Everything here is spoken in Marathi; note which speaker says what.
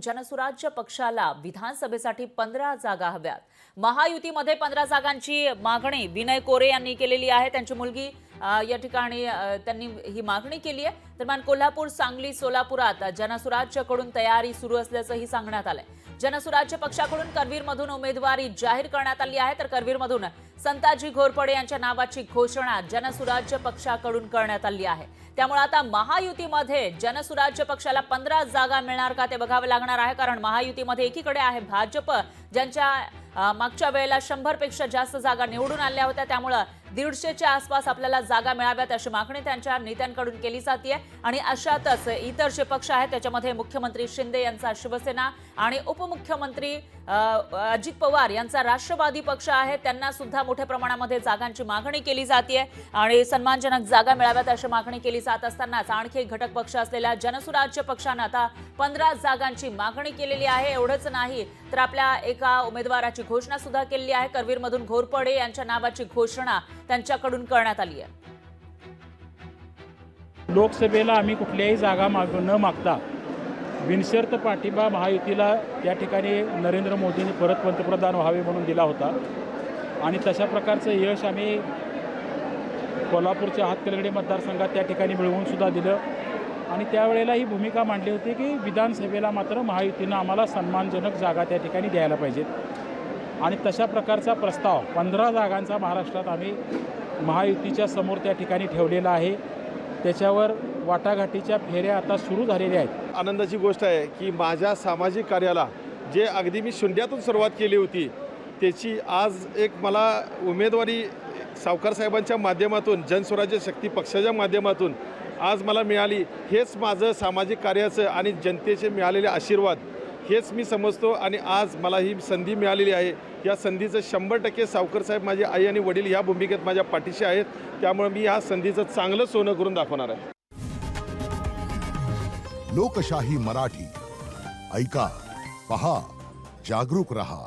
Speaker 1: जनसुराज्य पक्षाला विधानसभेसाठी 15 जागा हव्यात। महायुतीमध्ये 15 जागांची मागणी विनय कोरे यांनी केलेली आहे। त्यांची मुलगी या ठिकाणी त्यांनी ही मागणी केली आहे। दरम्यान कोल्हापूर, सांगली, सोलापुरात जनसुराज्यकडून तयारी सुरू असल्याचंही सांगण्यात आलंय। जनसुराज्य पक्षाकडून करवीरमधून उमेदवारी जाहीर करण्यात आली आहे, तर करवीरमधून संताजी घोरपडे यांच्या नावाची घोषणा जनसुराज्य पक्षाकडून करण्यात आली आहे। त्यामुळे आता महायुतीमध्ये जनसुराज्य पक्षाला 15 जागा मिळणार का ते बघावे लागणार आहे, कारण महायुतीमध्ये एकीकडे आहे भाजप, ज्यांच्या मागच्या वेळेला 100 पेक्षा जास्त जागा निवडून आल्या होत्या, त्यामुळे 150च्या आसपास आपल्याला जागा मिळाव्यात अशी मागणी त्यांच्या नेत्यांकडून केली जाते। आणि अशातच इतर जे पक्ष आहेत त्याच्यामध्ये मुख्यमंत्री शिंदे यांचा शिवसेना आणि उपमुख्यमंत्री अजित पवार यांचा राष्ट्रवादी पक्ष आहे, त्यांना सुद्धा मोठ्या प्रमाणामध्ये जागांची मागणी केली जाते आणि सन्मानजनक जागा मिळाव्यात अशी मागणी केली जात असतानाच आणखी एक घटक पक्ष असलेल्या जनसुराज्य पक्षाने आता 15 जागांची मागणी केलेली आहे। एवढंच नाही तर आपल्या एका उमेदवाराची घोषणा सुद्धा केली आहे। करवीरमधून घोरपडे यांच्या नावाची घोषणा त्यांच्याकडून करण्यात आली आहे।
Speaker 2: लोकसभेला आम्ही कुठल्याही जागा न मागता बिनशर्त पाठिंबा महायुतीला त्या ठिकाणी नरेंद्र मोदींनी परत पंतप्रधान व्हावे म्हणून दिला होता आणि तशा प्रकारचं यश आम्ही कोल्हापूरच्या हातकलगडी मतदारसंघात त्या ठिकाणी मिळवून सुद्धा दिलं आणि त्यावेळेला ही भूमिका मांडली होती की विधानसभेला मात्र महायुतीनं आम्हाला सन्मानजनक जागा त्या ठिकाणी द्यायला पाहिजेत आणि तशा प्रकारचा प्रस्ताव 15 जागांचा महाराष्ट्रात आम्ही महायुतीच्या समोर त्या ठिकाणी ठेवलेला आहे। त्याच्यावर वाटाघाटीच्या फेऱ्या आता सुरू झालेल्या आहेत।
Speaker 3: आनंदाची गोष्ट आहे की माझ्या सामाजिक कार्याला जे अगदी मी शून्यातून सुरुवात केली होती त्याची आज एक मला उमेदवारी सावकार साहेबांच्या माध्यमातून जनसुराज्य शक्ती पक्षाच्या माध्यमातून आज मला मिळाली। हेच माझं सामाजिक कार्याचं आणि जनतेचे मिळालेले आशीर्वाद हेच मी समजतो आणि आज मला ही संधी मिळालेली आहे। या संधीचं 100% सावकर साहेब, माझी आई आणि वडील ह्या भूमिकेत माझ्या पाठीशी आहेत, त्यामुळे मी ह्या संधीचं चांगलं सोनं करून दाखवणार आहे।
Speaker 4: लोकशाही मराठी ऐका, पहा, जागरूक रहा।